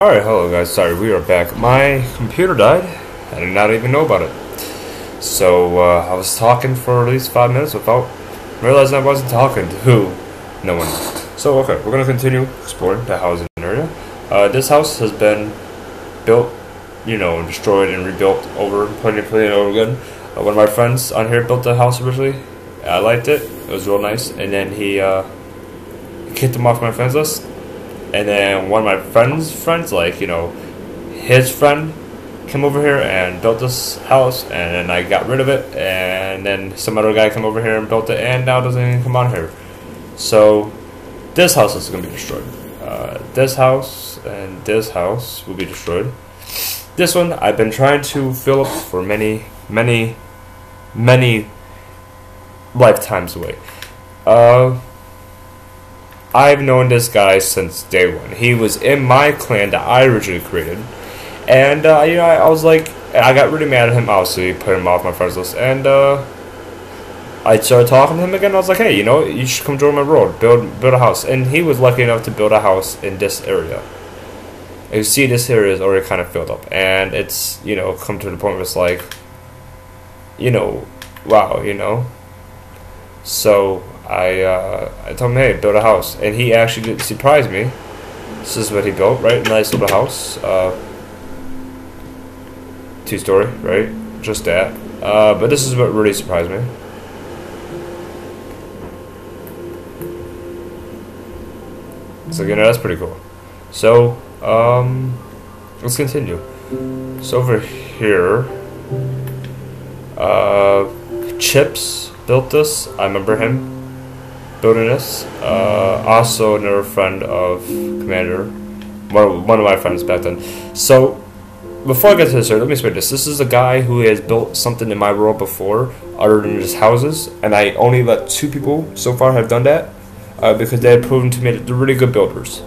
Alright, hello guys, sorry, we are back. My computer died. I did not even know about it. So, I was talking for at least 5 minutes without realizing I wasn't talking to no one. So, okay, we're gonna continue exploring the housing area. This house has been built, destroyed and rebuilt plenty over again. One of my friends on here built the house originally. I liked it. It was real nice. And then he kicked him off my friends list. And then one of my friends, his friend came over here and built this house, and then I got rid of it, and then some other guy came over here and built it, and now it doesn't even come on here. So this house is going to be destroyed. This house and this house will be destroyed. This one I've been trying to fill up for many lifetimes away. I've known this guy since day one. He was in my clan that I originally created, and I was like, I got really mad at him. Obviously, put him off my friends list, and I started talking to him again. I was like, hey, you should come join my world, build a house. And he was lucky enough to build a house in this area. You see, this area is already kind of filled up, and it's come to the point where it's like, wow, So I told him, hey, build a house, and he actually did surprise me. This is what he built, right? Nice little house, 2-story, right? Just that. But this is what really surprised me. So that's pretty cool. So let's continue. So over here, Chips built this. I remember him building this. Also another friend of Commander, one of my friends back then. So before I get to this here, let me explain this. This is a guy who has built something in my world before other than just houses, and I only let 2 people so far have done that because they had proven to me that they're really good builders.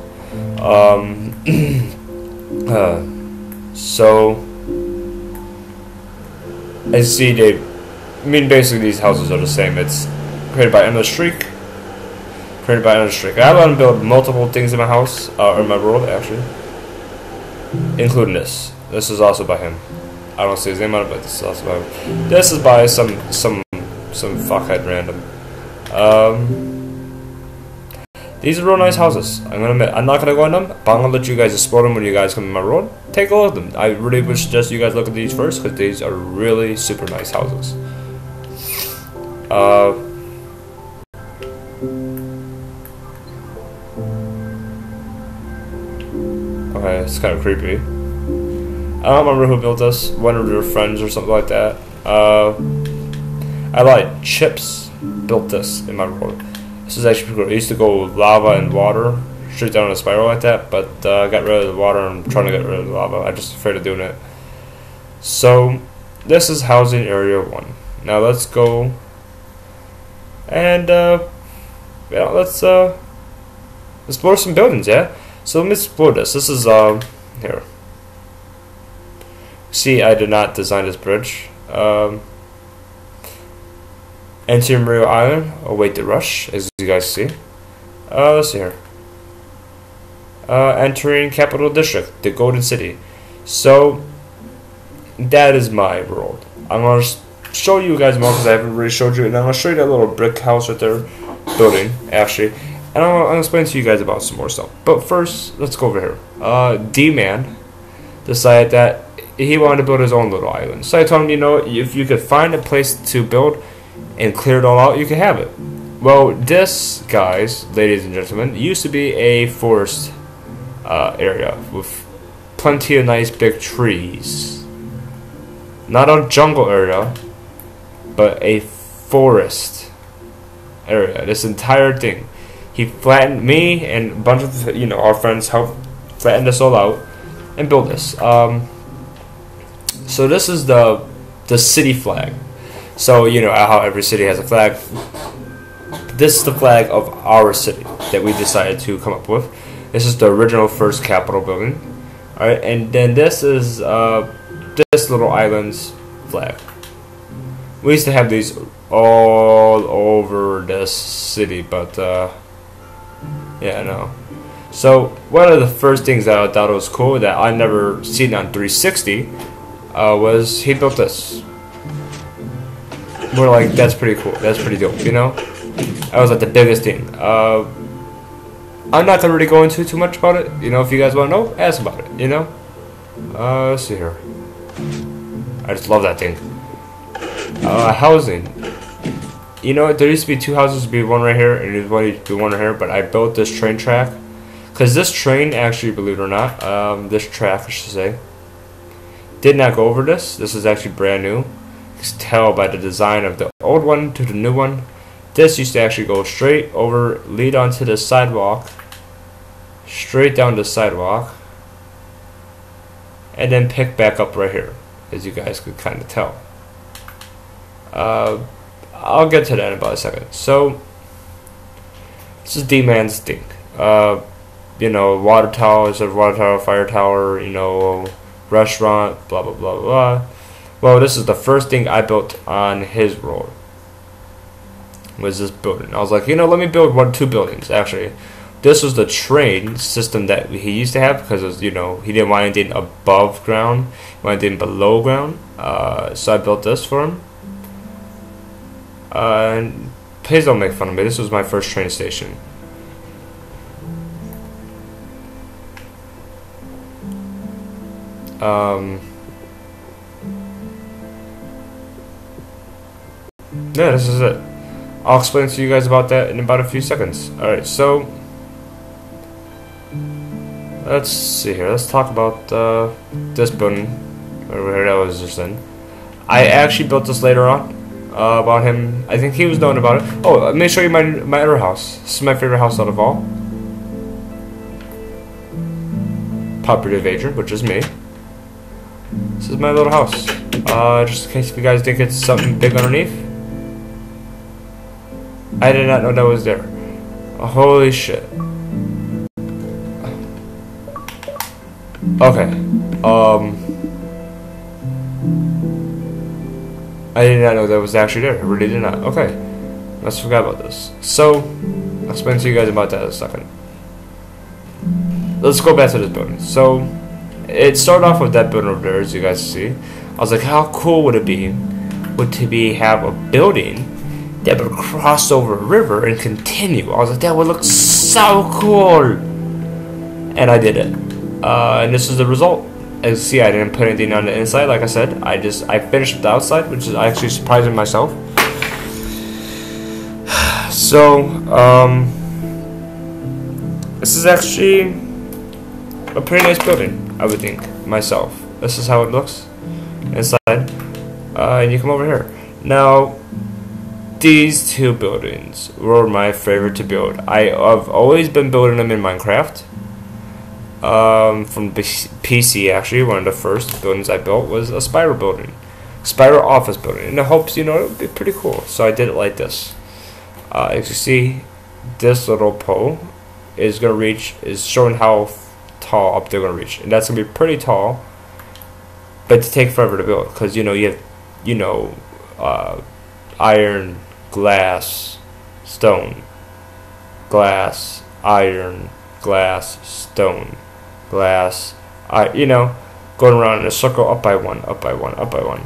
So as you see, basically these houses are the same. It's created by Endless Streak. I let him build multiple things in my house, or in my world, actually, including this. This is also by him. I don't see his name on it, but this is also by him. This is by some fuckhead random. These are real nice houses. I'm gonna admit, I'm not gonna go on them, but I'm gonna let you guys explore them when you guys come in my world. Take a look at them. I really would suggest you guys look at these first, because these are really super nice houses. Okay, it's kind of creepy. I don't remember who built this. One of their friends or something like that. I lied. Chips built this in my world. This is actually pretty cool. I used to go lava and water straight down in a spiral like that, but I got rid of the water and I'm trying to get rid of the lava. I'm just afraid of doing it. So this is housing area 1. Now let's go and let's explore some buildings. Yeah. So let me explore this. This is here. See, I did not design this bridge. Enter Mario Island. Await the rush, as you guys see. Let's see here. Entering Capital District, the Golden City. So that is my world. I'm gonna show you guys more because I haven't really showed you, and I'm gonna show you that little brick house right there, building actually. And I'll explain to you guys about some more stuff. But first, let's go over here. D-Man decided that he wanted to build his own little island. So I told him, if you could find a place to build and clear it all out, you can have it. Well, this, guys, ladies and gentlemen, used to be a forest area with plenty of nice big trees. Not a jungle area, but a forest area. This entire thing. He flattened me and a bunch of our friends helped flatten this all out and build this. So this is the city flag. So how every city has a flag. This is the flag of our city that we decided to come up with. This is the original first Capitol building. All right, and then this is this little island's flag. We used to have these all over this city, but yeah, no. So one of the first things that I thought was cool that I never seen on 360 was he built this. We're like, that's pretty cool. That's pretty dope, you know? That was like the biggest thing. I'm not gonna really go into too much about it. You know, if you guys want to know, ask about it. You know. Let's see here. I just love that thing. Housing. You know, there used to be two houses, to be one right here, and there used to be one right here. But I built this train track, cause this train actually, believe it or not, this track I should say, did not go over this. This is actually brand new. You can tell by the design of the old one to the new one. This used to actually go straight over, lead onto the sidewalk, straight down the sidewalk, and then pick back up right here, as you guys could kind of tell. I'll get to that in about a second. So, this is D-Man's thing. You know, water tower, fire tower, you know, restaurant, blah, blah, blah, blah. Well, this is the first thing I built on his road. Was this building. I was like, you know, let me build two buildings, actually. This was the train system that he used to have, because it was, you know, he didn't want anything above ground, he wanted anything below ground. So I built this for him. And please don't make fun of me. This was my first train station. Yeah, this is it. I'll explain to you guys about that in about a few seconds. Alright, so let's see here. Let's talk about this building over here that was just in. I actually built this later on about him. I think he was known about it. Oh, let me show you my other house. This is my favorite house out of all. Property Evader, which is me. This is my little house. Just in case if you guys think it's something big underneath. I did not know that was there. Holy shit. Okay. I did not know that was actually there. I really did not. Okay. Let's forget about this. So, I'll explain to you guys about that in a second. Let's go back to this building. So, it started off with that building over there, as you guys see. I was like, how cool would it be have a building that would cross over a river and continue? I was like, that would look so cool. And I did it. And this is the result. As you see, I didn't put anything on the inside, like I said. I finished the outside, which is actually surprising myself. So, this is actually a pretty nice building, I would think, myself. This is how it looks inside. And you come over here. Now, these two buildings were my favorite to build. I've always been building them in Minecraft. From PC, actually, one of the first buildings I built was a spiral building. Spiral office building. In the hopes, you know, it would be pretty cool. So I did it like this. As you see, this little pole is showing how tall up they're going to reach. And that's going to be pretty tall. But to take forever to build. Because, you know, you have, iron, glass, stone, glass, iron, glass, stone, glass, you know, going around in a circle, up by one, up by one, up by one.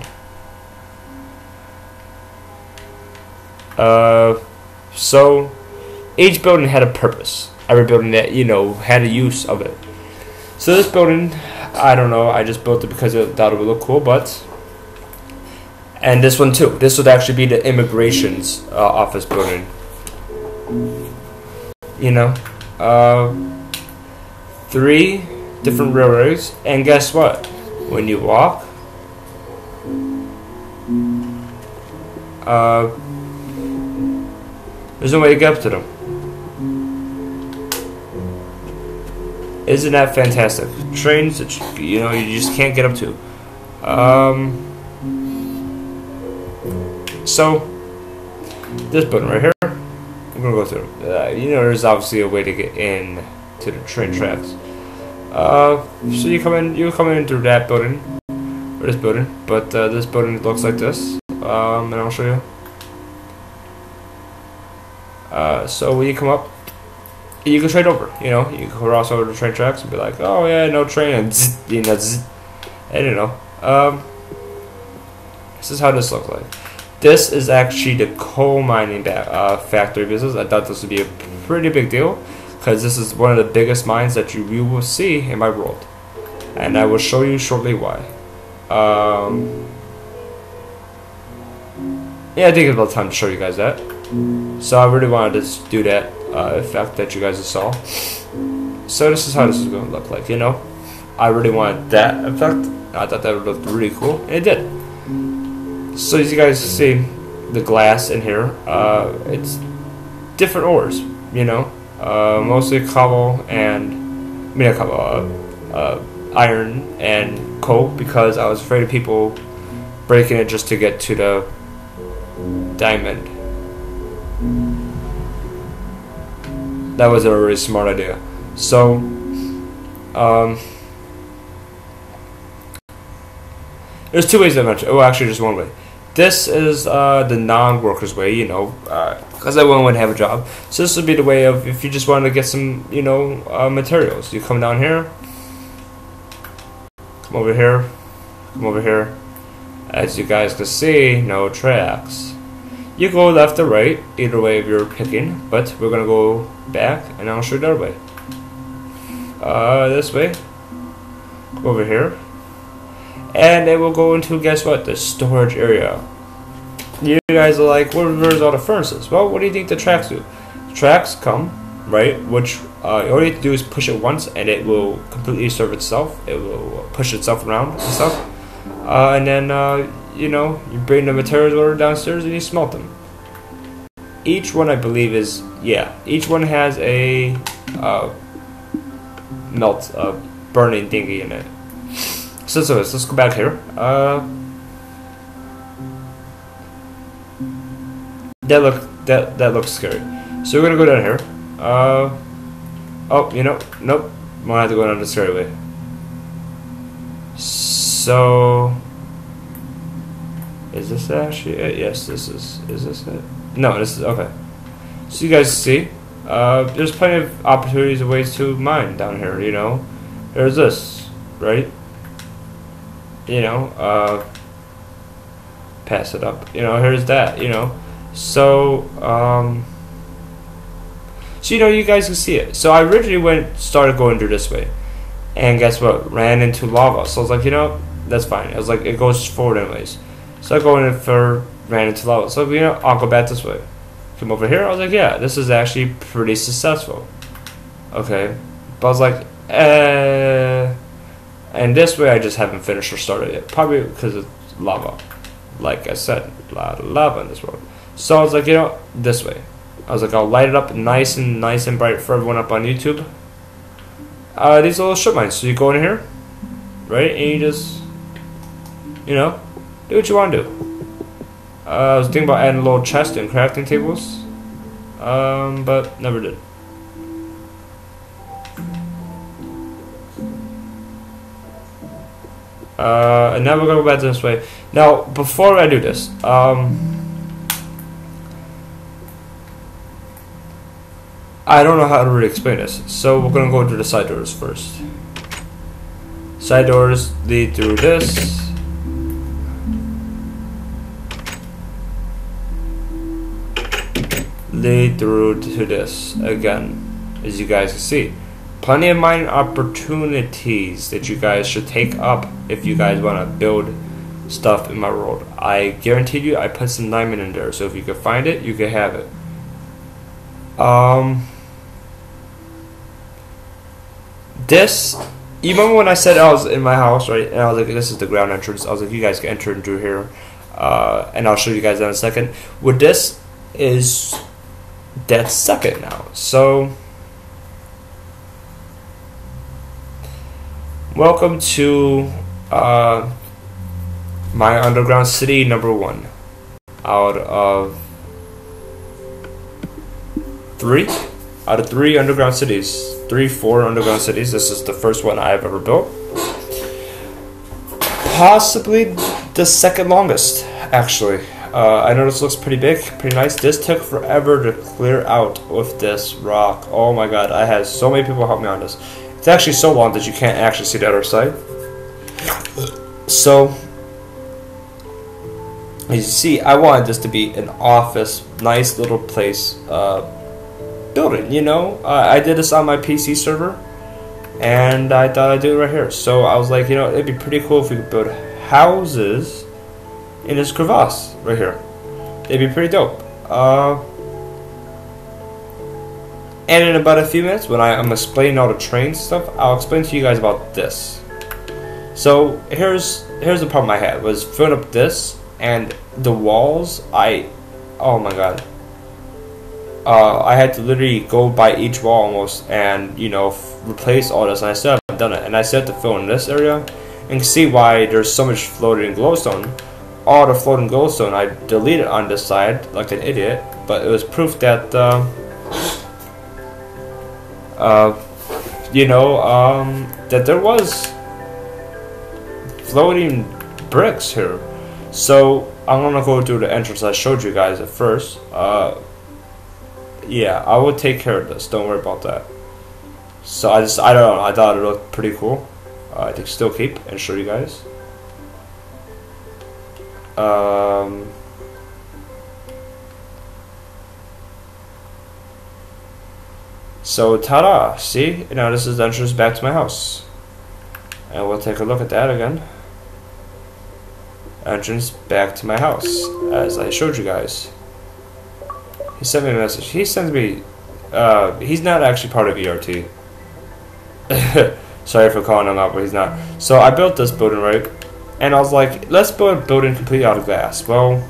So each building had a purpose. Every building that, you know, had a use of it. So this building, I don't know, I just built it because I thought it would look cool, but. And this one too. This would actually be the immigration's office building. You know, 3 different railroads, and guess what? When you walk, there's no way to get up to them. Isn't that fantastic? Trains that you know you just can't get up to. So this building right here, I'm gonna go through. You know, there's obviously a way to get in to the train tracks. So you come in through that building, or this building. But this building looks like this. And I'll show you. So when you come up, you can trade over. You know, you can cross over the train tracks and be like, oh yeah, no train, and zzz, you know, zzz, and you know. This is how this looks like. This is actually the coal mining factory business. I thought this would be a pretty big deal because this is one of the biggest mines that you will see in my world, and I will show you shortly why. Yeah, I think it's about time to show you guys that. So I really wanted to do that effect that you guys saw. So this is how this is going to look like, you know. I really wanted that effect. I thought that would look really cool, and it did. So as you guys see, the glass in here, it's different ores, you know. Mostly cobble and, iron and coal, because I was afraid of people breaking it just to get to the diamond. That was a really smart idea. So, there's two ways I mentioned. Oh, actually, just one way. This is the non-workers way, you know, because everyone would have a job. So this would be the way of if you just wanted to get some, you know, materials. You come down here, come over here, come over here. As you guys can see, no tracks. You go left or right, either way if you're picking, but we're gonna go back and I'll show you the other way. This way, come over here, and it will go into, guess what, the storage area. You guys are like, where's all the furnaces? Well, what do you think the tracks do? The tracks come, right, which all you have to do is push it once and it will completely serve itself. It will push itself around and stuff. And then, you know, you bring the materials over downstairs and you smelt them. Each one, I believe, is, yeah, each one has a burning thingy in it. So let's go back here. That looks scary. So we're gonna go down here. Oh, you know, nope. We'll have to go down the scary way. So, is this actually it? Yes, this is. Is this it? No, this is okay. So you guys see, there's plenty of opportunities and ways to mine down here. You know, there's this, right? You know, pass it up. You know, here's that. You know, so you know, you guys can see it. So I originally started going through this way, and guess what? Ran into lava. So I was like, you know, that's fine. I was like, it goes forward anyways. So I go in ran into lava. So you know, I'll go back this way. Come over here. I was like, yeah, this is actually pretty successful. Okay, but I was like, and this way I just haven't finished or started it. Probably because it's lava. Like I said, a lot of lava in this world. So I was like, you know, this way. I was like, I'll light it up nice and bright for everyone up on YouTube. These little strip mines. So you go in here, right, and you just, you know, do what you want to do. I was thinking about adding a little chest and crafting tables, but never did. And now we're gonna go back this way. Now, before I do this, I don't know how to really explain this, so we're gonna go to the side doors first. Side doors lead through this. Lead through to this again, as you guys can see. Plenty of mining opportunities that you guys should take up if you guys want to build stuff in my world. I guarantee you, I put some diamond in there, so if you can find it, you can have it. This, you remember when I said I was in my house, right? And I was like, this is the ground entrance. I was like, you guys can enter through here, and I'll show you guys that in a second. With this is dead second now. So, welcome to my underground city number 1 out of 3 underground cities. 4 underground cities. This is the first one I've ever built. Possibly the second longest, actually. I know this looks pretty big, pretty nice. This took forever to clear out with this rock. Oh my god, I had so many people help me on this. It's actually so long that you can't actually see the other side. So, as you see, I wanted this to be an office, nice little place, building, you know? I did this on my PC server, and I thought I'd do it right here. So I was like, you know, it'd be pretty cool if we could build houses in this crevasse right here. It'd be pretty dope. And in about a few minutes, when I'm explaining all the train stuff, I'll explain to you guys about this. So here's the problem I had, was filling up this and the walls. Oh my god. I had to literally go by each wall almost and, you know, replace all this, and I still haven't done it. And I still have to fill in this area, and you can see why there's so much floating glowstone. All the floating glowstone I deleted on this side like an idiot, but it was proof that you know, that there was floating bricks here. So I'm gonna go through the entrance I showed you guys at first. Yeah, I will take care of this, don't worry about that. So I don't know, I thought it looked pretty cool. I think still keep and show you guys. So ta-da, see, now this is the entrance back to my house, and we'll take a look at that again. Entrance back to my house, as I showed you guys. He sent me a message. He sends me, he's not actually part of ERT. Sorry for calling him out, but he's not. So I built this building, right? And I was like, let's build a building completely out of glass. Well,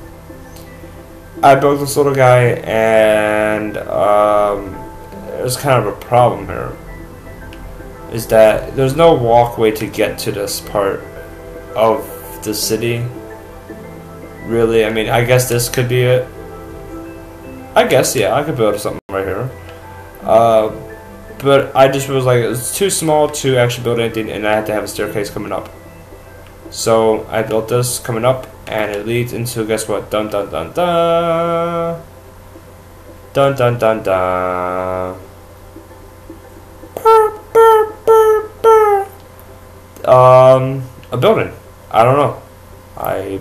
I built this little guy, and there's kind of a problem here. Is that there's no walkway to get to this part of the city. Really, I mean, I guess this could be it. I guess, yeah, I could build something right here. But I just was like, it's too small to actually build anything, and I had to have a staircase coming up. So I built this coming up, and it leads into, guess what? Dun dun dun dun. Dun dun dun dun. A building. I don't know. I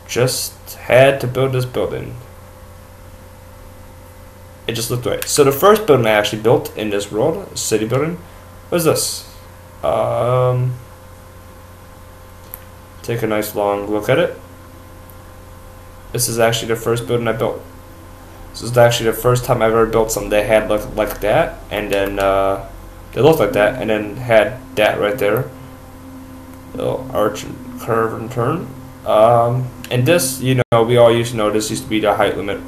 just had to build this building. It just looked right. So the first building I actually built in this world, a city building, was this. Take a nice long look at it. This is actually the first building I built. This is actually the first time I ever built something that had like that, and then they looked like that, and then had that right there. Little arch and curve and turn. And this, you know, we all used to know this used to be the height limit.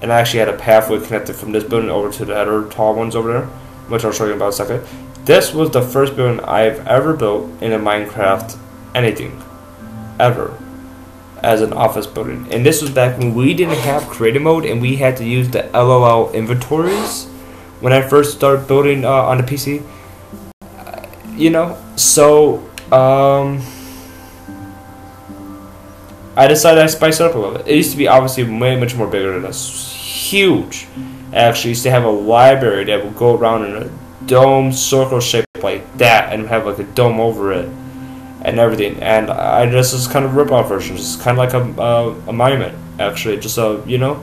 And I actually had a pathway connected from this building over to the other tall ones over there, which I'll show you in about a second. This was the first building I've ever built in a Minecraft anything, ever, as an office building. And this was back when we didn't have creative mode and we had to use the LOL inventories when I first started building on the PC. You know, so I decided I'd spice it up a little bit. It used to be obviously way much more bigger than this. Huge. I actually used to have a library that would go around in a dome circle shape like that and have like a dome over it and everything. And this is kind of a rip-off version. It's kind of like a monument, actually. Just a, you know.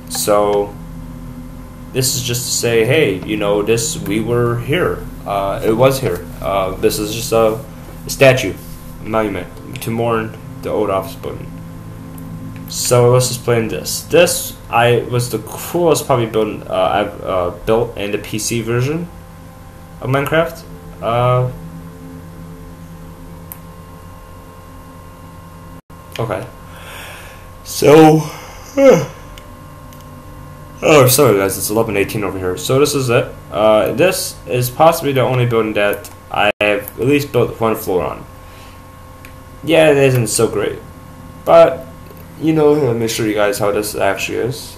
So this is just to say, hey, you know, we were here. It was here. This is just a statue. Monument to mourn the old office building. So let's just play in this. This was the coolest probably building I've built in the PC version of Minecraft. Okay. So oh, sorry guys, it's 11:18 over here. So this is it. This is possibly the only building that I have at least built one floor on. Yeah, it isn't so great, but you know, let me show you guys how this actually is.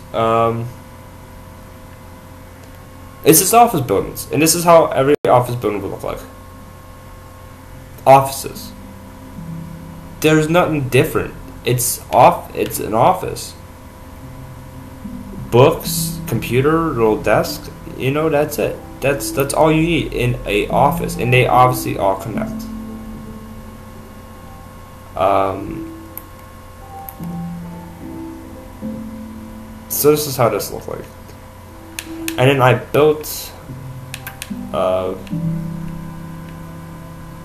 It's just office buildings, and this is how every office building would look like. offices. There's nothing different. It's an office. Books, computer, little desk. You know, that's it. That's all you need in a office, and they obviously all connect. So this is how this looks like. And then I built the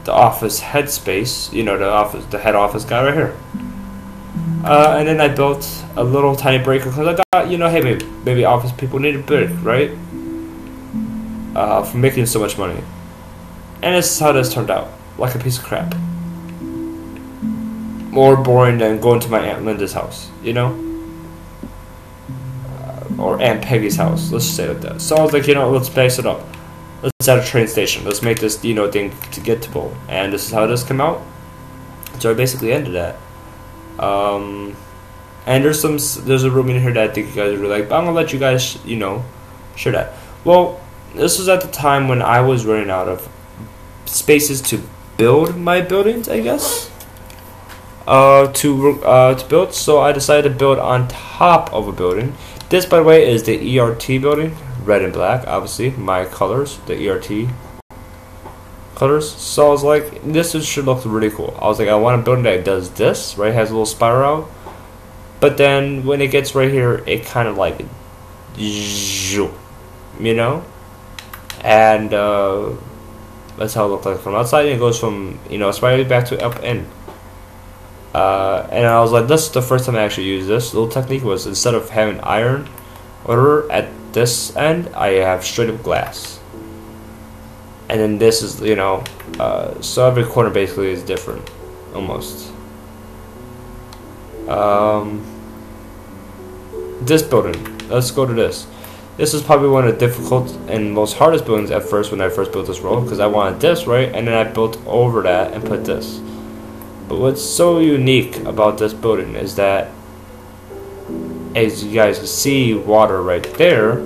office headspace, you know, the head office guy right here. And then I built a little tiny breaker because I thought, you know, hey, maybe office people need a break, right? For making so much money. And this is how this turned out, like a piece of crap. More boring than going to my Aunt Linda's house, you know? Or Aunt Peggy's house, let's just say it like that. So I was like, you know, let's spice it up. Let's add a train station. Let's make this, you know, thing to gettable. And this is how this came out. So I basically ended that. And there's a room in here that I think you guys would really like, but I'm gonna let you guys, you know, share that. Well, this was at the time when I was running out of spaces to build my buildings, I guess. To build, so I decided to build on top of a building. This, by the way, is the ERT building, red and black, obviously, my colors, the ERT colors. So I was like, this should look really cool. I was like, I want a building that does this, right, has a little spiral out. But then when it gets right here, it kind of like, you know? And that's how it looked like from outside. And it goes from, you know, spiral back to up in. And I was like, this is the first time I actually used this. The little technique was, instead of having iron order at this end, I have straight up glass. And then this is, you know, so every corner basically is different, almost. This building, let's go to this. This is probably one of the difficult and most hardest buildings at first when I first built this road, because I wanted this, right? And then I built over that and put this. But what's so unique about this building is that, as you guys can see, water right there.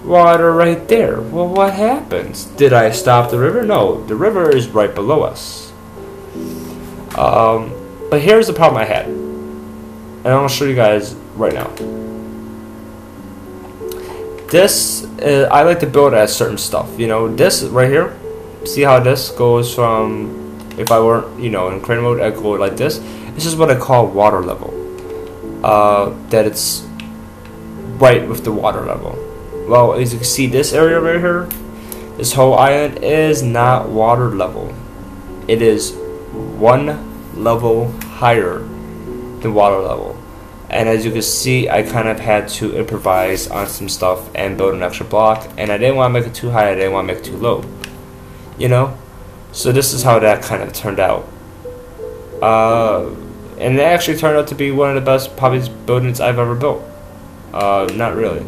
Water right there. Well, what happens? Did I stop the river? No, the river is right below us. But here's the problem I had. And I'm going to show you guys right now. This, I like to build as certain stuff. You know, this right here, see how this goes from... If I weren't, you know, in creative mode, I'd go like this. This is what I call water level. That it's right with the water level. Well, as you can see, this area right here, this whole island is not water level. It is one level higher than water level. And as you can see, I kind of had to improvise on some stuff and build an extra block. And I didn't want to make it too high, I didn't want to make it too low. You know? So this is how that kind of turned out. And it actually turned out to be one of the best probably buildings I've ever built. Not really.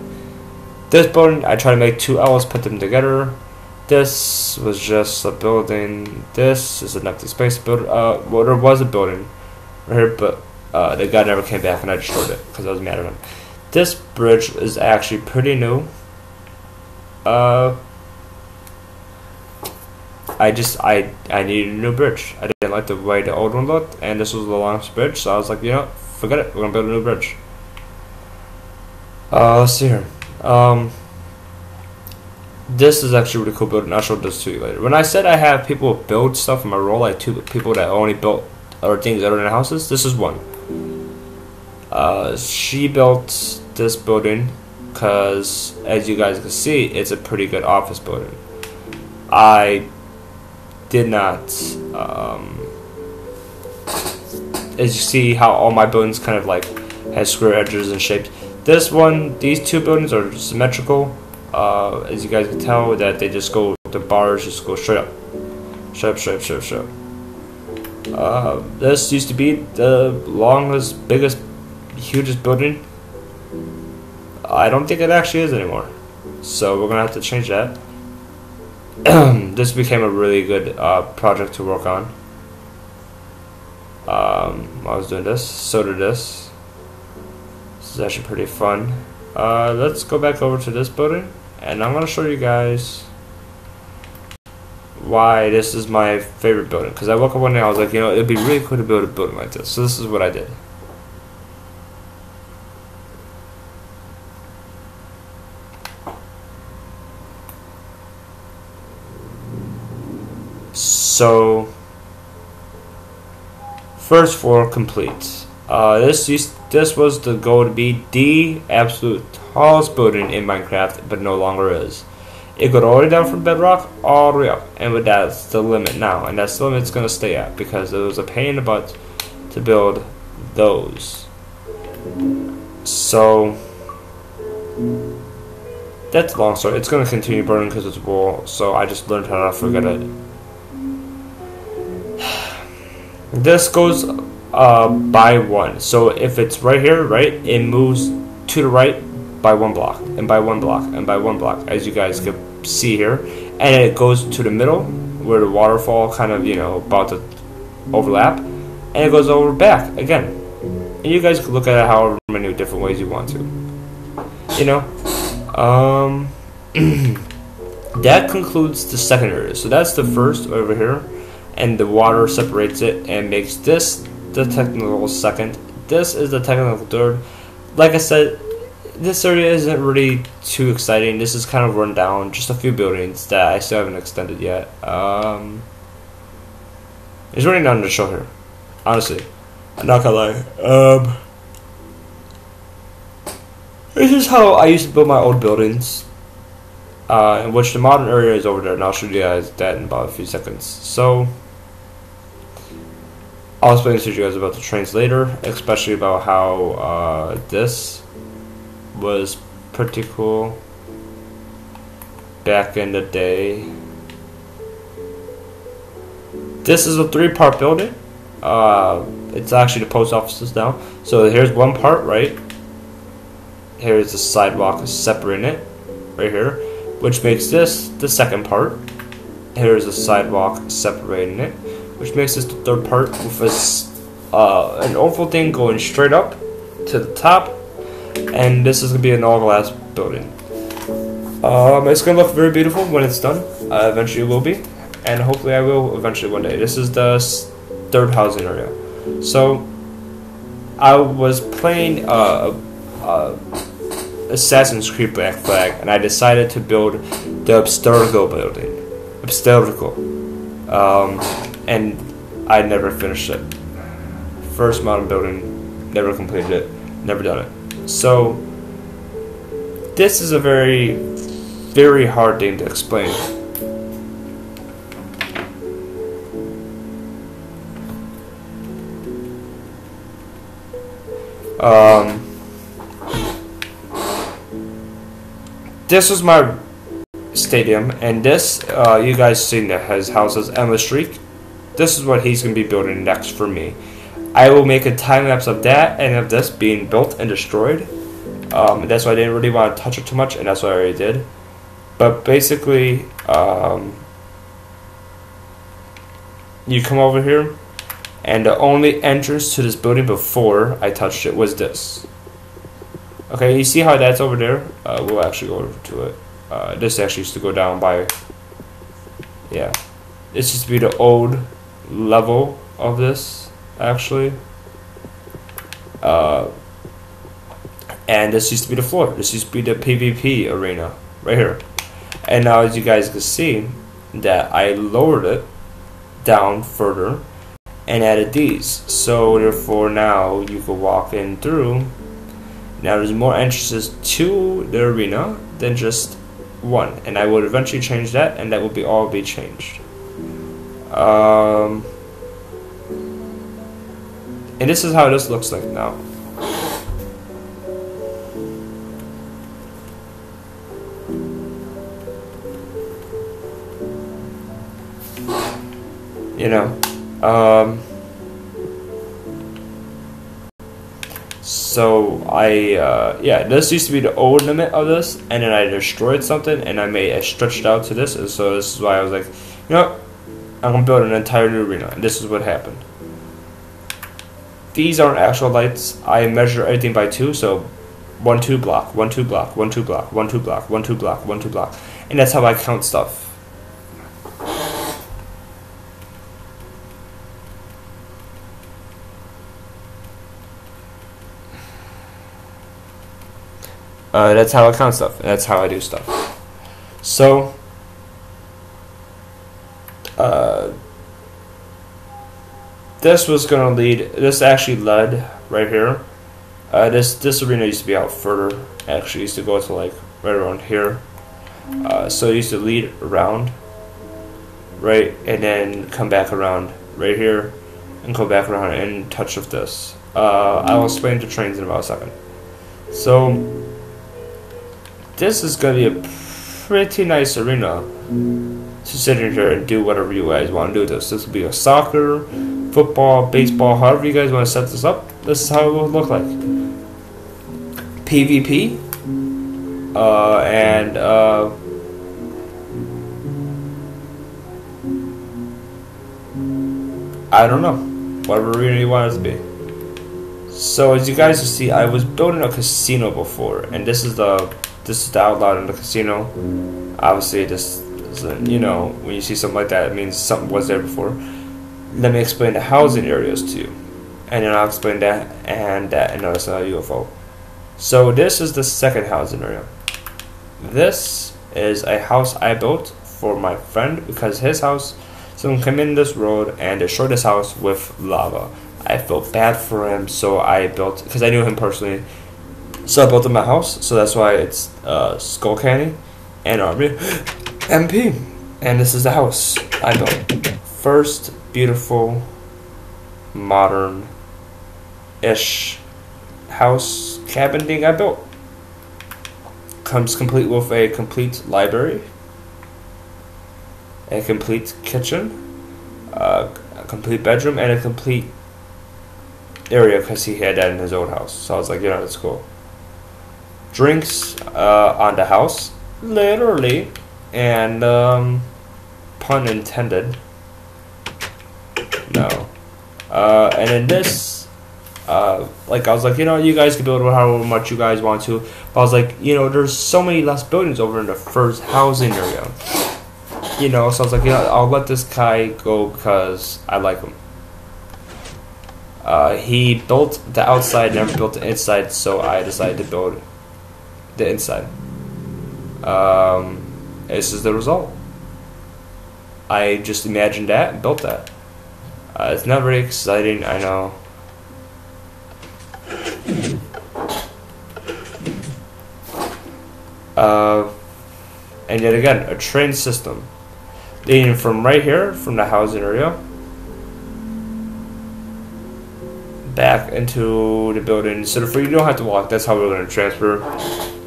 This building, I tried to make two L's, put them together. This was just a building. This is an empty space. Well, there was a building right here, but the guy never came back and I destroyed it because I was mad at him. This bridge is actually pretty new. I needed a new bridge. I didn't like the way the old one looked, and this was the longest bridge, so I was like, you know, forget it, we're gonna build a new bridge. Let's see here. This is actually really cool building. I'll show this to you later. When I said I have people build stuff in my role, like two people that only built other things other than houses, this is one. She built this building because, as you guys can see, it's a pretty good office building. I did not, as you see how all my buildings kind of like has square edges and shapes. This one, these two buildings are symmetrical. As you guys can tell, that they just go, the bars just go straight up. Straight up. This used to be the longest, biggest, hugest building. I don't think it actually is anymore. So we're gonna have to change that. This became a really good project to work on. While I was doing this, so did this. This is actually pretty fun. Let's go back over to this building, and I'm gonna show you guys why this is my favorite building. Because I woke up one day, I was like, you know, it'd be really cool to build a building like this. So this is what I did. So, first floor complete. This was the goal to be the absolute tallest building in Minecraft, but no longer is. It got all the way down from bedrock all the way up, and with that's the limit now, and that's the limit it's gonna stay at because it was a pain in the butt to build those. So that's a long story. It's gonna continue burning because it's wool, so I just learned how to forget it. This goes by one. So if it's right here, right, it moves to the right by one block, and by one block, and by one block, as you guys can see here. And it goes to the middle, where the waterfall kind of, you know, about to overlap. And it goes over back again. And you guys can look at it however many different ways you want to. You know? That concludes the second area. So that's the first over here. And the water separates it and makes this the technical second. This is the technical third. Like I said, this area isn't really too exciting. This is kind of run down. Just a few buildings that I still haven't extended yet. There's really nothing to show here. Honestly. I'm not gonna lie. This is how I used to build my old buildings. In which the modern area is over there, and I'll show you guys that in about a few seconds. So, I'll explain to you guys about the trains later, especially about how this was pretty cool back in the day. This is a 3-part building. It's actually the post offices now. So here's one part, right? Here's the sidewalk separating it, right here, which makes this the second part. Here's a sidewalk separating it, which makes this the third part with an oval thing going straight up to the top, and this is going to be an all-glass building. It's going to look very beautiful when it's done. Eventually it will be, and hopefully I will eventually one day. This is the third housing area. So, I was playing Assassin's Creed Black Flag, and I decided to build the Abstergo building. And I never finished it. First modern building, never completed it, never done it. So this is a very, very hard thing to explain. This is my stadium, and this, you guys seen that his house is Endless Streak. This is what he's going to be building next for me. I will make a time lapse of that and of this being built and destroyed. That's why I didn't really want to touch it too much, and that's what I already did. But basically, you come over here, and the only entrance to this building before I touched it was this. Okay, you see how that's over there? We'll actually go over to it. This actually used to go down by, yeah, this used to be the old level of this, actually. And this used to be the floor. This used to be the PvP arena, right here. And now as you guys can see, that I lowered it down further and added these. So therefore now you can walk in through. Now there's more entrances to the arena than just one, and I would eventually change that, and that will be all be changed. And this is how this looks like now. You know, so yeah, this used to be the old limit of this, and then I destroyed something, and I stretched out to this, and so this is why I was like, you know what, I'm gonna build an entire new arena, and this is what happened. These aren't actual lights. I measure everything by 2, so 1 2 block, 1 2 block, 1 2 block, 1 2 block, 1 2 block, 1 2 block, and that's how I count stuff. That's how I count stuff. That's how I do stuff. So, this was gonna lead. This actually led right here. This arena used to be out further. Actually, used to go to like right around here. So it used to lead around, right, and then come back around right here, and go back around and touch with this. I will explain the trains in about a second. So this is gonna be a pretty nice arena to sit in here and do whatever you guys want to do with this. This will be a soccer, football, baseball, however you guys want to set this up. This is how it will look like. PvP, and I don't know, whatever arena you want it to be. So as you guys can see, I was building a casino before, and this is the outline in the casino. Obviously, this is you know, when you see something like that, it means something was there before. Let me explain the housing areas to you, and then I'll explain that and that, and notice a UFO. So this is the second housing area. This is a house I built for my friend because his house, someone came in this road and destroyed his house with lava. I felt bad for him, so I built, because I knew him personally, so I built him a house. So that's why it's Skull Candy and Army MP. And this is the house I built. First beautiful modern-ish house cabin thing I built. Comes complete with a complete library, a complete kitchen, a complete bedroom, and a complete area because he had that in his old house. So I was like, you know, that's cool. Drinks on the house, literally, and pun intended. No. And then this, like I was like, you know, you guys can build however much you guys want to. But I was like, you know, there's so many less buildings over in the first housing area. You know, so I was like, you know, I'll let this guy go because I like him. He built the outside, never built the inside, so I decided to build the inside. This is the result. I just imagined that and built that. It's not very exciting, I know. And yet again, a train system leading from right here, from the housing area, back into the building. So you don't have to walk. That's how we're going to transfer,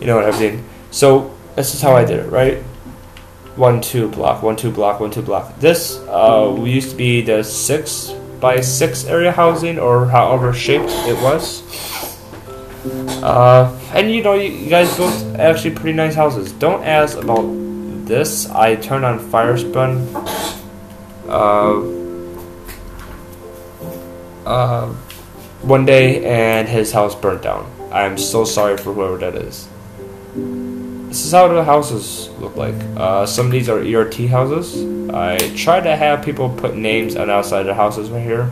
you know, and everything. So this is how I did it, right? 1 2 block, 1 2 block, 1 2 block. This we used to be the 6x6 area housing, or however shaped it was. And you know, you guys built actually pretty nice houses. Don't ask about this. I turned on fire spun. One day, and his house burnt down. I'm so sorry for whoever that is. This is how the houses look like. Some of these are ERT houses. I tried to have people put names on the outside of the houses right here.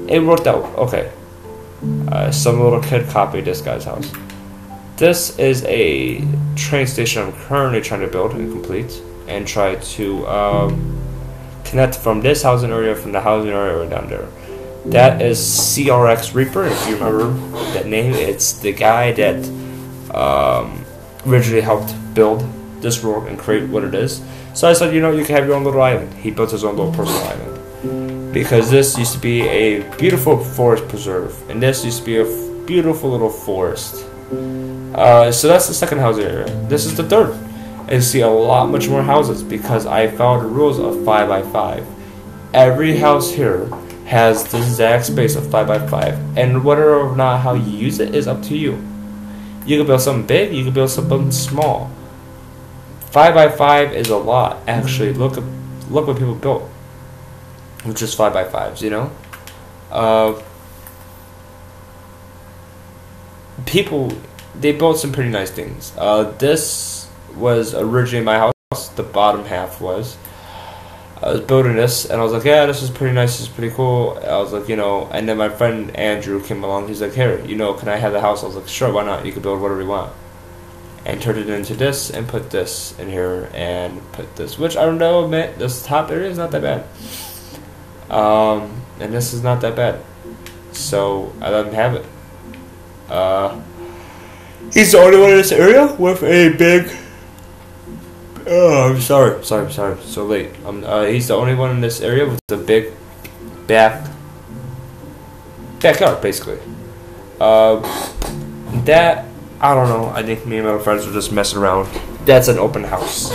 It worked out okay. Some little kid copied this guy's house. This is a train station I'm currently trying to build and complete, and try to connect from this housing area, from the housing area down there. That is CRX Reaper, if you remember that name. It's the guy that originally helped build this world and create what it is. So I said, you know, you can have your own little island. He built his own little personal island. Because this used to be a beautiful forest preserve, and this used to be a beautiful little forest. So that's the second housing area. This is the third. And you see a lot much more houses because I followed the rules of 5x5. Every house here has the exact space of 5x5, and whether or not how you use it is up to you. You can build something big, you can build something small. 5x5 is a lot, actually. Look what people built, which is 5x5s, you know. People, they built some pretty nice things. This was originally my house. The bottom half was. I was building this, and I was like, yeah, this is pretty nice, this is pretty cool. I was like, you know, and then my friend Andrew came along. He's like, here, you know, can I have the house? I was like, sure, why not? You can build whatever you want. and turned it into this and put this in here and put this, which I don't know, admit this top area is not that bad. And this is not that bad, so I let him have it. He's the only one in this area with a big. Oh, I'm sorry, so late. He's the only one in this area with the big backyard, basically. That, I don't know. I think me and my friends were just messing around. That's an open house.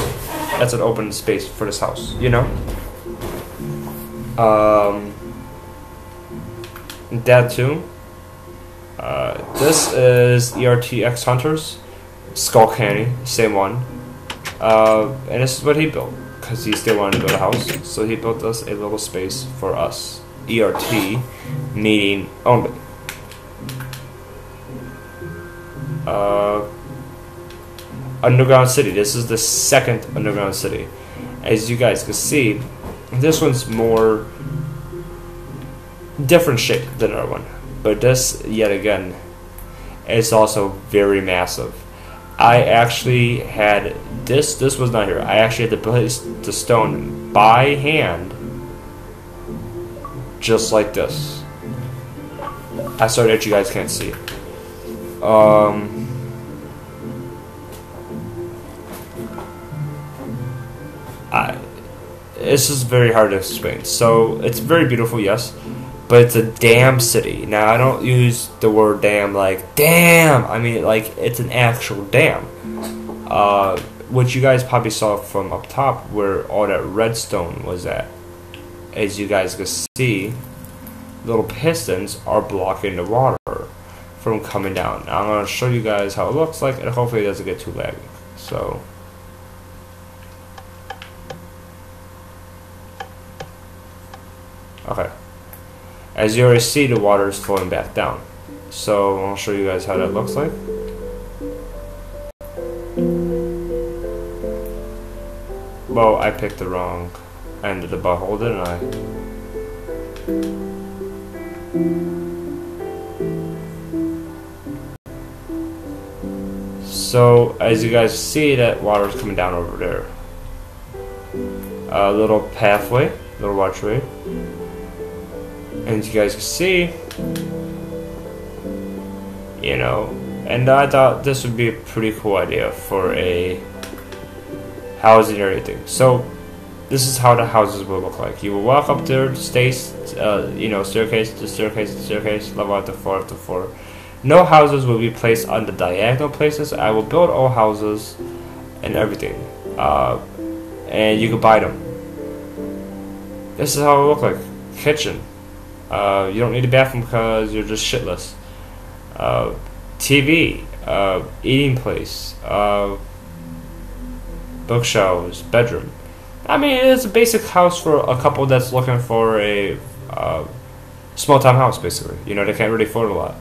That's an open space for this house, you know. That too. This is ERTX Hunters, Skull Candy, same one. And this is what he built, because he still wanted to build a house, so he built us a little space for us. ERT, meaning only. Underground City. This is the second underground city. As you guys can see, this one's more different shape than our one, but this, yet again, is also very massive. I actually had this was not here. I actually had to place the stone by hand, just like this. I sorry that you guys can't see. This is very hard to explain. So it's very beautiful, yes, but it's a dam city. Now I don't use the word dam like damn. I mean like it's an actual dam. Which you guys probably saw from up top where all that redstone was at. As you guys can see, little pistons are blocking the water from coming down. Now I'm going to show you guys how it looks like, and hopefully it doesn't get too laggy. So okay, as you already see, the water is flowing back down. So I'll show you guys how that looks like. Well, I picked the wrong end of the butthole, didn't I? So, as you guys see, that water is coming down over there. A little pathway, little watchway. And as you guys can see, you know, and I thought this would be a pretty cool idea for a housing or anything. So this is how the houses will look like. You will walk up there, staircase to staircase, level after floor. No houses will be placed on the diagonal places. I will build all houses and everything, and you can buy them. This is how it will look like. Kitchen. You don't need a bathroom because you're just shitless. TV, eating place, bookshelves, bedroom. I mean, it's a basic house for a couple that's looking for a small town house, basically. You know, they can't really afford a lot.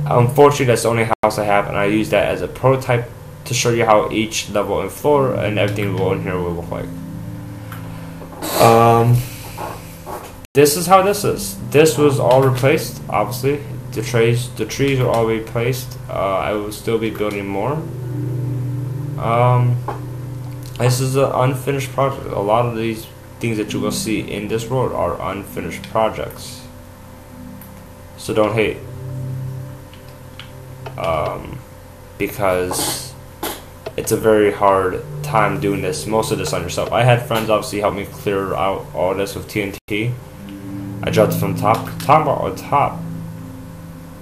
Unfortunately, that's the only house I have, and I use that as a prototype to show you how each level and floor and everything below in here will look like. This is how this is. This was all replaced, obviously. The trees are all replaced. I will still be building more. This is an unfinished project. A lot of these things that you will see in this world are unfinished projects. So don't hate. Because it's a very hard time doing this, most of this on yourself. I had friends obviously help me clear out all this with TNT. I dropped it from top. Talking about on top.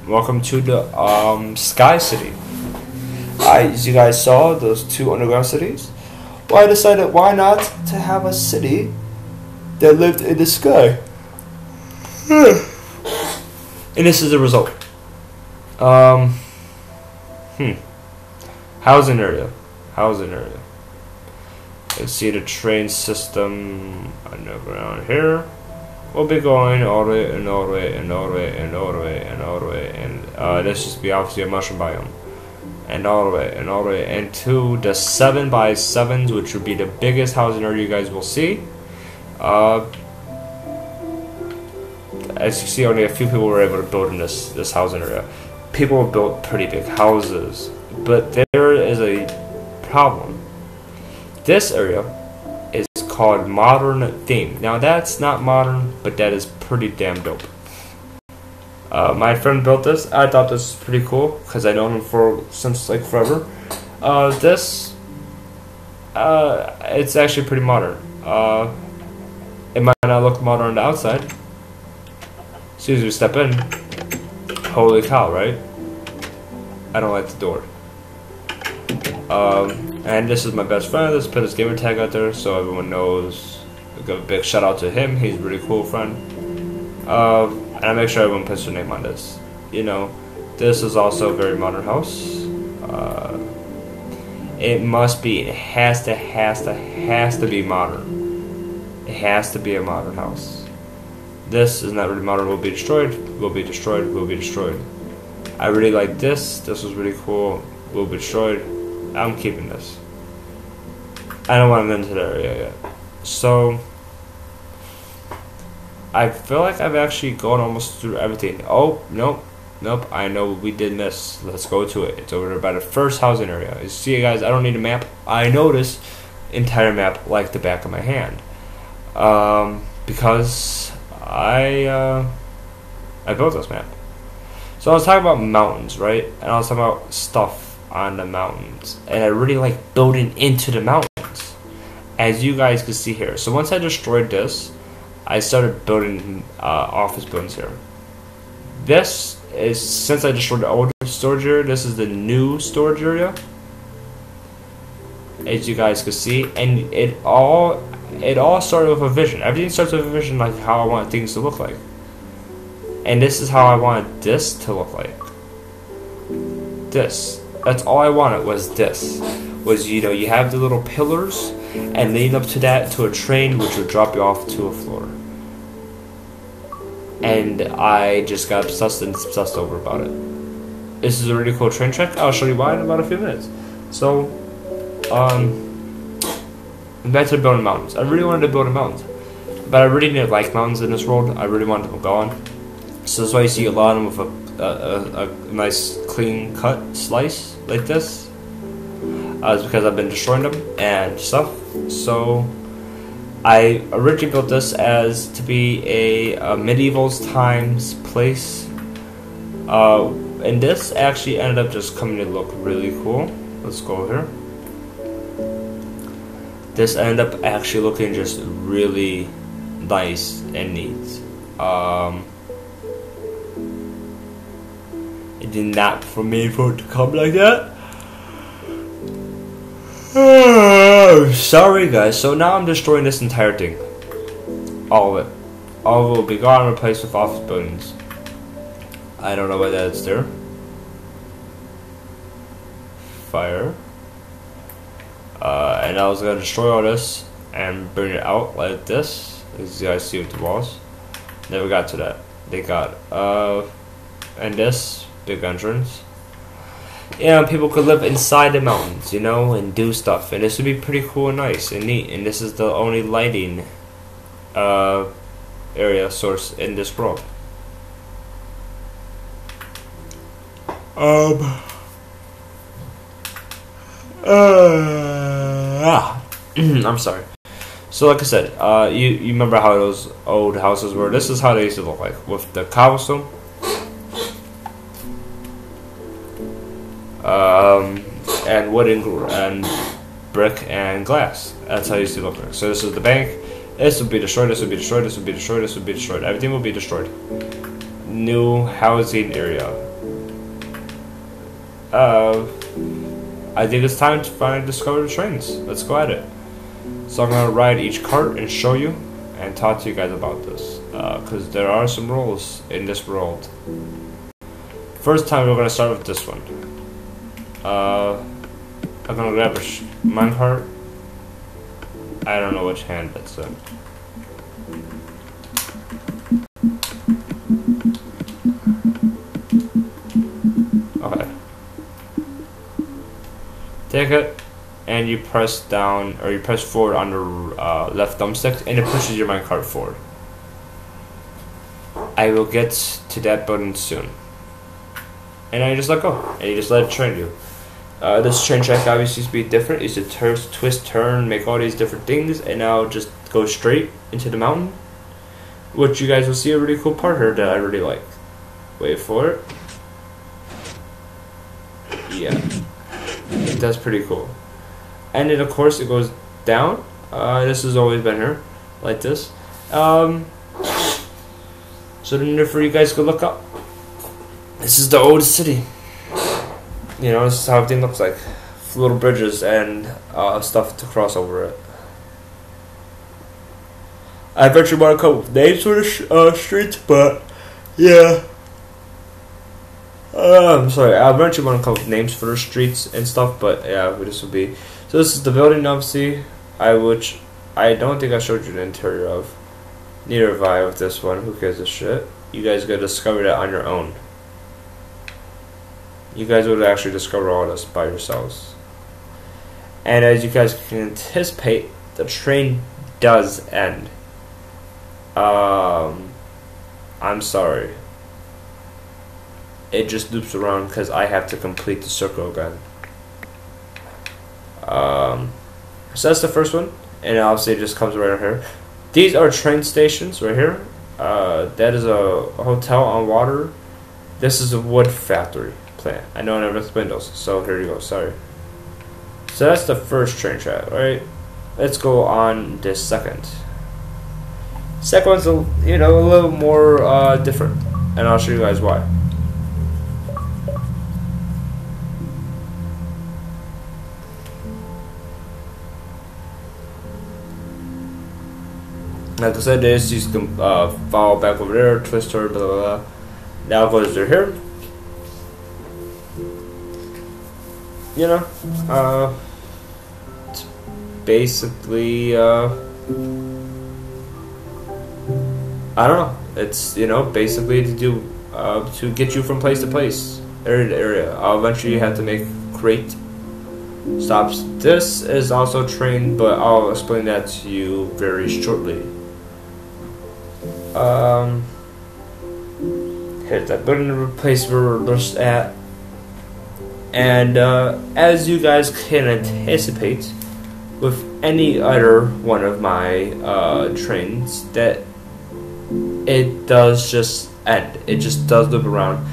Welcome to the Sky City. As you guys saw, those two underground cities. Well, I decided why not to have a city that lived in the sky. And this is the result. Housing area. Let's see the train system underground here. We'll be going all the way and all the way and all the way and all the way and all the way, and this just be obviously a mushroom biome, and all the way and all the way, and to the 7x7s, which would be the biggest housing area you guys will see. As you see, only a few people were able to build in this housing area. People built pretty big houses, but there problem. This area is called modern theme. Now that's not modern, but that is pretty damn dope. My friend built this. I thought this was pretty cool because I known him since like forever. It's actually pretty modern. It might not look modern on the outside. As soon as we step in, holy cow, right? I don't like the door. And this is my best friend. Let's put his gamer tag out there so everyone knows. I'll give a big shout out to him. He's a really cool friend. And I make sure everyone puts their name on this. You know, this is also a very modern house. It must be. It has to be modern. It has to be a modern house. This is not really modern. Will be destroyed. Will be destroyed. Will be destroyed. I really like this. This was really cool. Will be destroyed. I'm keeping this. I don't want to get into the area yet. So I feel like I've actually gone almost through everything. Oh, nope. I know we did miss. Let's go to it. It's over there by the first housing area. You see, guys, I don't need a map. I know this entire map like the back of my hand. Because I built this map. So I was talking about mountains, right? And I was talking about stuff on the mountains. And I really like building into the mountains. As you guys can see here. So once I destroyed this, I started building office buildings here. This is, since I destroyed the old storage area, this is the new storage area. As you guys can see. And it all started with a vision. Everything starts with a vision, like how I want things to look like. And this is how I wanted this to look like. This. That's all I wanted was this. Was, you know, you have the little pillars and leading up to that to a train which would drop you off to a floor. And I just got obsessed over about it. This is a really cool train track. I'll show you why in about a few minutes. So, back to building mountains. I really wanted to build mountains, but I really didn't like mountains in this world. I really wanted them gone. So that's why you see a lot of them with a nice clean cut slice like this. It's because I've been destroying them and stuff. So I originally built this as to be a medieval times place. And this actually ended up just coming to look really cool. Let's go here. This ended up actually looking just really nice and neat. It did not for me for it to come like that. Sorry guys, so now I'm destroying this entire thing. All of it. All of it will be gone and replaced with office buildings. I don't know why that's there. Fire. And I was gonna destroy all this and burn it out like this. As you guys see with the walls. Never got to that. They got and this big entrance. Yeah, people could live inside the mountains, you know, and do stuff. And this would be pretty cool and nice and neat. And this is the only lighting area source in this world. I'm sorry. So like I said, you remember how those old houses were? This is how they used to look like, with the cobblestone. And wood and brick and glass. That's how it used to look like. So this is the bank. This would be destroyed. This would be destroyed. This would be destroyed. This would be destroyed. Everything will be destroyed. New housing area. I think it's time to finally discover the trains. Let's go at it. So I'm gonna ride each cart and show you and talk to you guys about this, because there are some rules in this world. First time we're gonna start with this one. I'm gonna grab a minecart. I don't know which hand that's in. Okay. Take it, and you press down, or you press forward on the left thumbstick, and it pushes your minecart forward. I will get to that button soon. And then you just let go, and you just let it train you. This train track obviously used to be different. It used to twist, turn, make all these different things, and now just go straight into the mountain. Which you guys will see a really cool part here that I really like. Wait for it. Yeah, that's pretty cool. And then of course it goes down. This has always been here, like this. So then for you guys go look up. This is the old city. You know, this is how everything looks like. Little bridges and stuff to cross over it. I eventually want to come up with names for the streets, but yeah. I'm sorry, I eventually want to come up with names for the streets and stuff, but yeah, this will be. So this is the building, obviously, which I don't think I showed you the interior of. Neither have I with this one. Who gives a shit? You guys gotta discover that on your own. You guys would actually discover all this by yourselves. And as you guys can anticipate, the train does end. I'm sorry. It just loops around because I have to complete the circle again. So that's the first one, and obviously it just comes right here. These are train stations right here. That is a hotel on water. This is a wood factory plant. I know I never explained those, so here you go. Sorry. So that's the first train track, right? Let's go on the second. Second one's a little more different, and I'll show you guys why. Like I said, this you can follow back over there, twist her, blah blah blah. Now it goes through here. You know, it's basically I don't know. It's basically to do to get you from place to place, area to area. Eventually, you have to make great stops. This is also train, but I'll explain that to you very shortly. Here's that building to replace where we're just at. And as you guys can anticipate, with any other one of my trains, that it does just end. It just does loop around.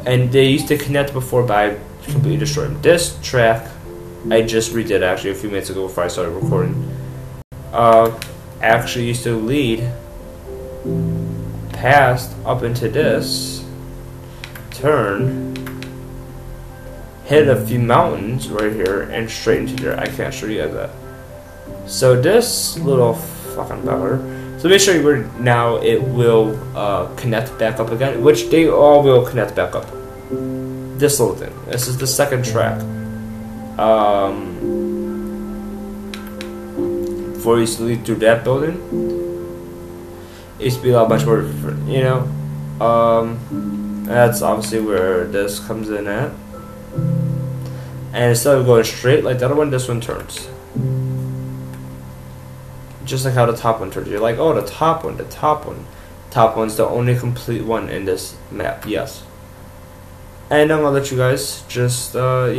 And they used to connect before, but I completely destroyed them. This track, I just redid actually a few minutes ago before I started recording. Actually used to lead past up into this, turn, hit a few mountains right here, and straight into there. I can't show you guys that. So this little fucking beller. So let me show you where now it will connect back up again, which they all will connect back up. This little thing. This is the second track. Before you used to lead through that building, it used to be a lot much more different, that's obviously where this comes in at. And instead of going straight like the other one, this one turns. Just like how the top one turns. You're like, oh, the top one. Top one's the only complete one in this map. Yes. And I'm gonna let you guys just, I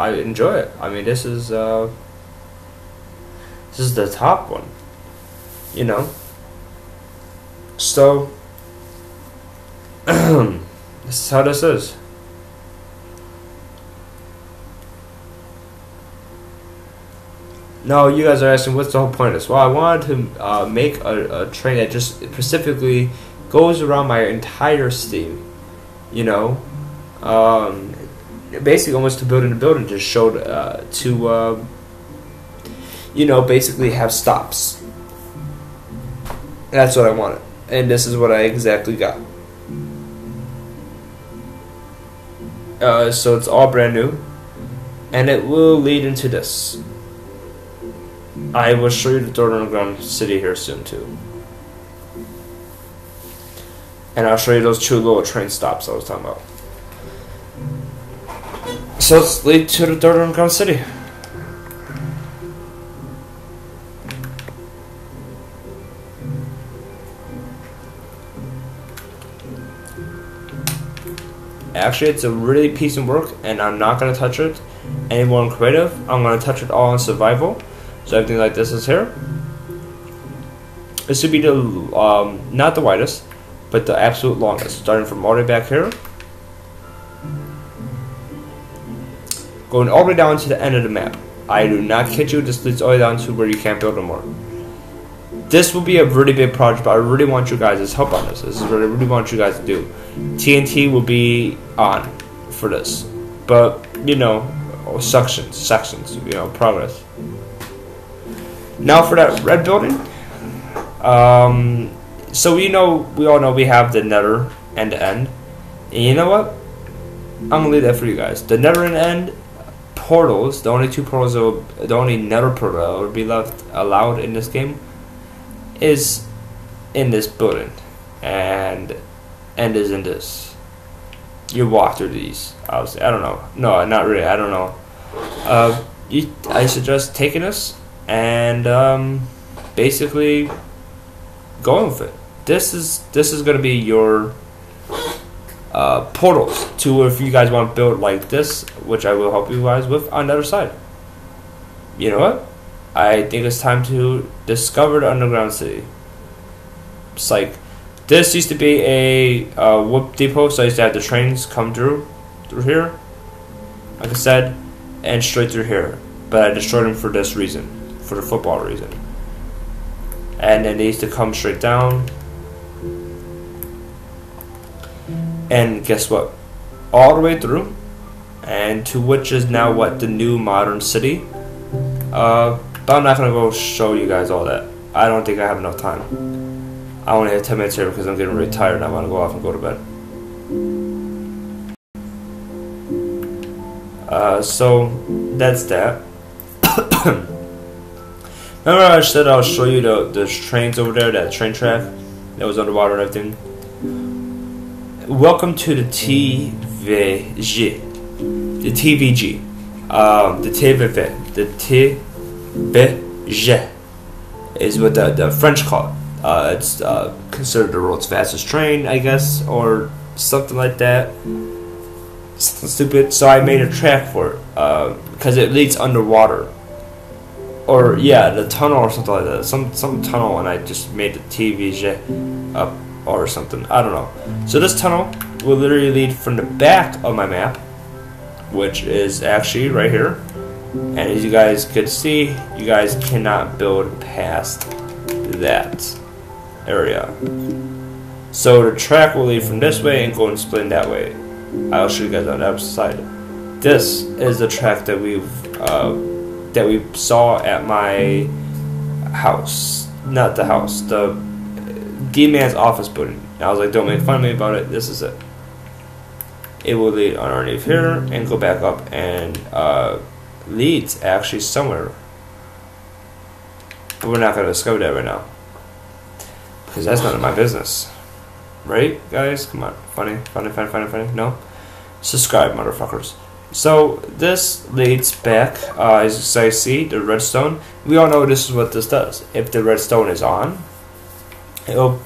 enjoy it. I mean, this is the top one. So this is how this is. Now you guys are asking, what's the whole point of this? Well, I wanted to make a train that just specifically goes around my entire city. Basically almost to building to building, just showed basically have stops. That's what I wanted, and this is what I exactly got. So it's all brand new, and it will lead into this. I will show you the third underground city here soon too, and I'll show you those two little train stops I was talking about. So let's lead to the third underground city. Actually, it's a really piece of work, and I'm not going to touch it anymore in creative. I'm going to touch it all in survival. So everything like this is here. This should be the, not the widest, but the absolute longest. Starting from all the way back here. Going all the way down to the end of the map. I do not kid you, this leads all the way down to where you can't build no more. This will be a really big project, but I really want you guys' help on this. This is what I really want you guys to do. TNT will be on for this. But, you know, sections, you know, progress. Now for that red building. So we all know we have the nether and the end. And you know what? I'm gonna leave that for you guys. The nether and end portals, the only two portals the only nether portal that will be allowed in this game is in this building. And end is in this. You walk through these. Obviously, I don't know. No, not really. I don't know. I suggest taking this and basically going with it. This is gonna be your portals to if you guys want to build like this, which I will help you guys with on the other side. You know what? I think it's time to discover the underground city. It's like this used to be a whoop depot, so I used to have the trains come through here, like I said, and straight through here. But I destroyed them for this reason, for the football reason. And then they used to come straight down. And guess what? All the way through, and to which is now what the new modern city. But I'm not gonna go show you guys all that. I don't think I have enough time. I only have 10 minutes here because I'm getting really tired and I want to go off and go to bed. So that's that. Remember I said I'll show you the trains over there, that train track that was underwater and everything. Welcome to the TVG. The TVG. The TVG is what the French call it. It's considered the world's fastest train, I guess, or something like that. Something stupid. So I made a track for it because it leads underwater. Or yeah, the tunnel or something like that. Some tunnel, and I just made the TVG up or something. I don't know. So this tunnel will literally lead from the back of my map, which is actually right here. And as you guys could see, you guys cannot build past that area. So the track will lead from this way and go and split that way. I'll show you guys on the other side. This is the track that we saw at my house. Not the house, the D-Man's office building. I was like, don't make fun of me about it. This is it. It will lead underneath here and go back up and leads actually somewhere. But we're not going to discover that right now, because that's none of my business. Right, guys? Come on. Funny. No? Subscribe, motherfuckers. So, this leads back, as you guys see, the redstone. We all know this is what this does. If the redstone is on, it'll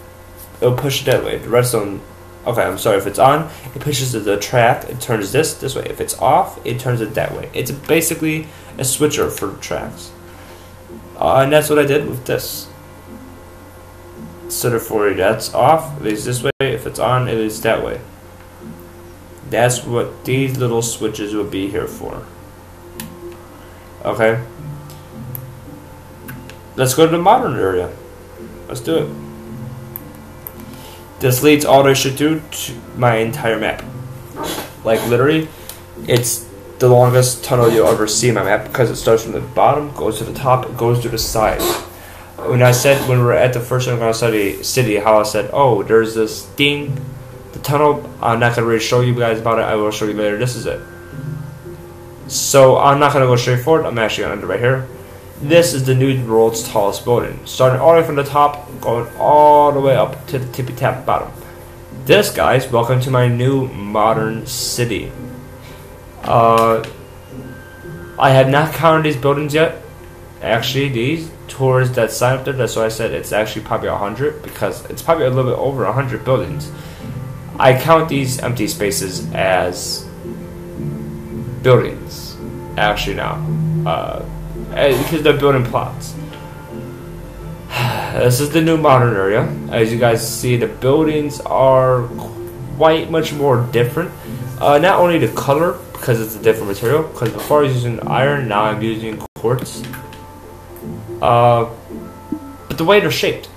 push it that way. The redstone, okay, I'm sorry, if it's on, it pushes the track, it turns this way. If it's off, it turns it that way. It's basically a switcher for tracks. And that's what I did with this. So therefore, that's off, it leads this way. If it's on, it leads that way. That's what these little switches will be here for. Okay. Let's go to the modern area. Let's do it. This leads all the way through to my entire map. Like literally, it's the longest tunnel you'll ever see in my map because it starts from the bottom, goes to the top, it goes to the side. When we were at the first underground city, how I said, oh, there's this thing, the tunnel, I'm not going to really show you guys about it, I will show you later, this is it. So I'm not going to go straight forward, I'm actually going to end it right here. This is the new world's tallest building, starting all the way from the top, going all the way up to the tippy tap bottom. This, guys, welcome to my new modern city. I have not counted these buildings yet. Actually, these towards that side up there, that's why I said it's actually probably 100, because it's probably a little bit over 100 buildings. I count these empty spaces as buildings, actually now, because they're building plots. This is the new modern area. As you guys see, the buildings are quite much more different. Not only the color, because it's a different material, because before I was using iron, now I'm using quartz. But the way they're shaped.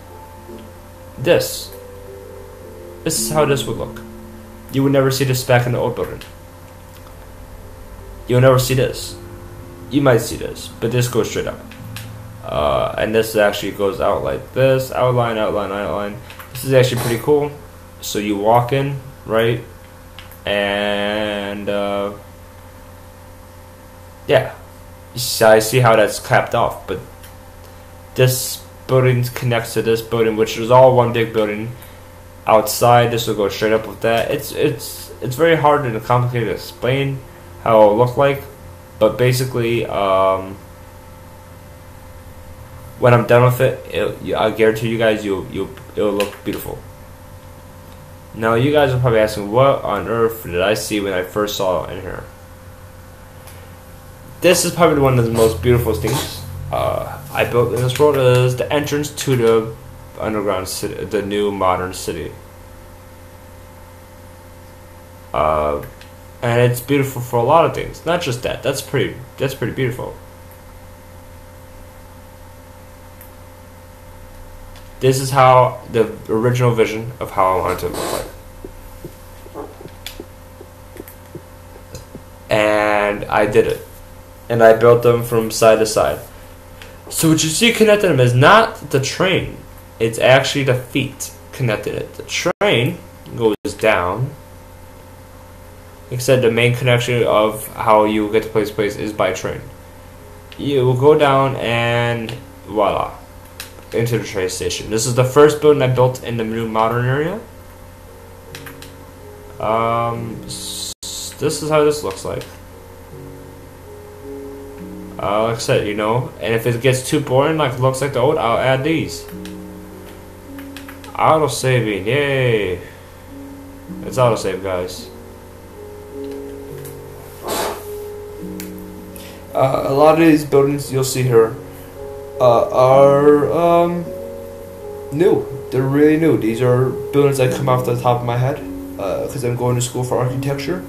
This is how this would look. You would never see this back in the old building. You'll never see this. You might see this, but this goes straight up. And this actually goes out like this. Outline, outline, outline. This is actually pretty cool. So you walk in, right? And yeah. I see how that's capped off. But this building connects to this building, which is all one big building. Outside, this will go straight up with that. It's very hard and complicated to explain how it'll look like. But basically, when I'm done with it, I guarantee you guys, it'll look beautiful. Now, you guys are probably asking, what on earth did I see when I first saw it in here? This is probably one of the most beautiful things I built in this world. Is the entrance to the underground city, the new modern city. And it's beautiful for a lot of things, not just that. That's pretty beautiful. This is how the original vision of how I wanted to look like. And I did it. And I built them from side to side. So what you see connecting them is not the train. It's actually the feet connected it. The train goes down. Except the main connection of how you get to place is by train. You will go down and voila, into the train station. This is the first building I built in the new modern area. This is how this looks like. Like I said, you know, and if it gets too boring, like it looks like the old, I'll add these. Auto saving, yay! It's auto save, guys. A lot of these buildings you'll see here are new. They're really new. These are buildings that come off the top of my head because I'm going to school for architecture,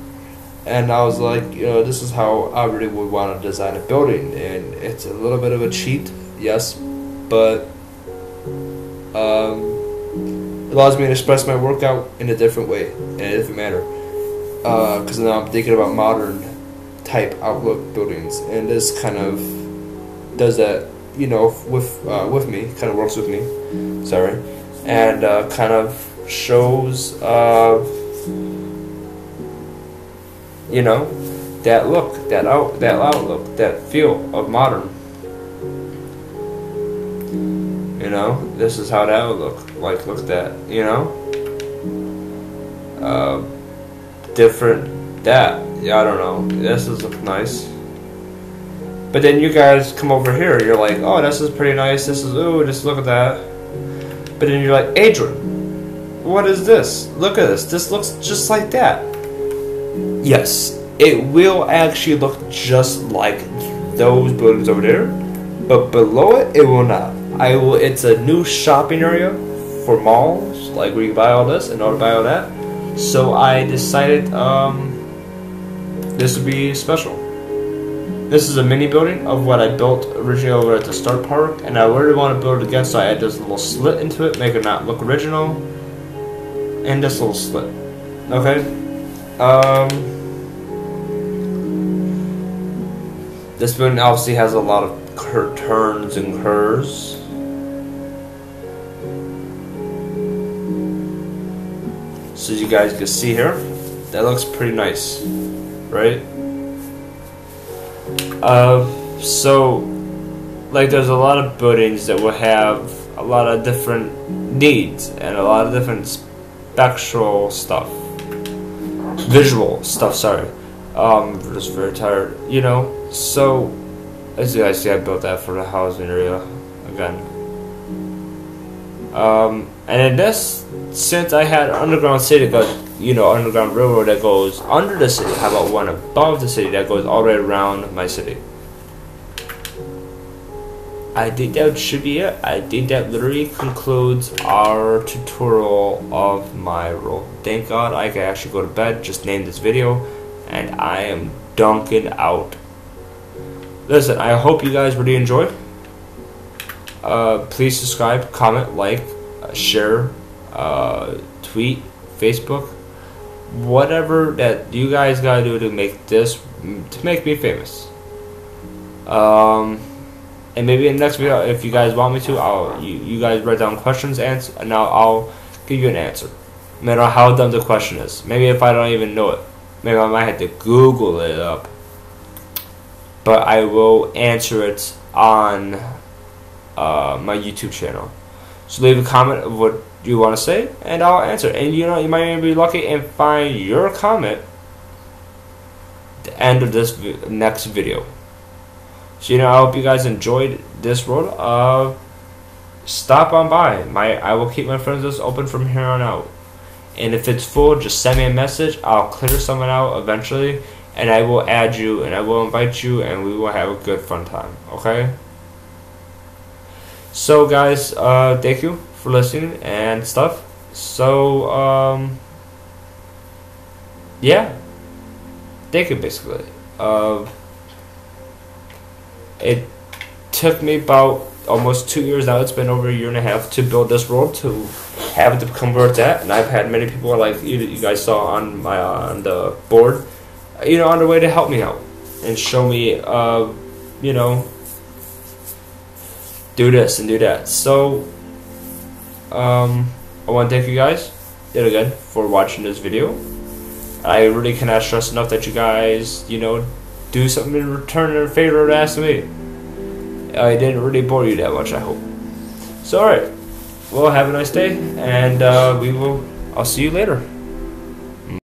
and I was like, you know, this is how I really would want to design a building, and it's a little bit of a cheat, yes, but it allows me to express my workout in a different way, in a different manner, because now I'm thinking about modern type outlook buildings, and this kind of does that, you know, with me, kind of works with me, sorry, and kind of shows you know, that look, that outlook, that feel of modern. You know, this is how that would look like. Look at that, you know, different that. Yeah, I don't know. This does look nice. But then you guys come over here, you're like, oh, this is pretty nice. This is, ooh, just look at that. But then you're like, Adrian, what is this? Look at this. This looks just like that. Yes, it will actually look just like those buildings over there. But below it, it will not. It's a new shopping area for malls, like where you buy all this and all buy all that. So I decided, this would be special. This is a mini building of what I built originally over at the Start Park, and I really want to build it again, so I add this little slit into it, make it not look original, and this little slit. Okay. This building obviously has a lot of turns and curves. So you guys can see here, that looks pretty nice, right? So, like, there's a lot of buildings that will have a lot of different needs and a lot of different spectral stuff, visual stuff. Sorry, I'm just very tired, you know. So, as you guys see, I built that for the housing area again. And in this, since I had underground city, but underground railroad that goes under the city? How about one above the city that goes all the way around my city? I think that should be it. I think that literally concludes our tutorial of my role. Thank God I can actually go to bed, just name this video, and I am dunking out. Listen, I hope you guys really enjoyed. Please subscribe, comment, like, share, tweet, Facebook, whatever that you guys gotta do to make me famous. And maybe in the next video, if you guys want me to, you guys write down questions, and now I'll give you an answer, no matter how dumb the question is. Maybe if I don't even know it, maybe I might have to Google it up. But I will answer it on my YouTube channel. So leave a comment of what you want to say, and I'll answer. And you might even be lucky and find your comment at the end of this next video. So I hope you guys enjoyed this road. Stop on by. I will keep my friends list open from here on out. And if it's full, just send me a message. I'll clear someone out eventually, and I will add you, and I will invite you, and we will have a good fun time. Okay? So guys, thank you for listening and stuff. So yeah, thank you basically. It took me about almost 2 years now. It's been over a year and a half to build this world, to have it to become where it's at. And I've had many people like you guys saw on my on the board, on their way to help me out and show me, do this and do that. So I want to thank you guys yet again for watching this video. I really cannot stress enough that you guys, do something in return in favor to ask me. I didn't really bore you that much, I hope. So alright, well, have a nice day, and I'll see you later.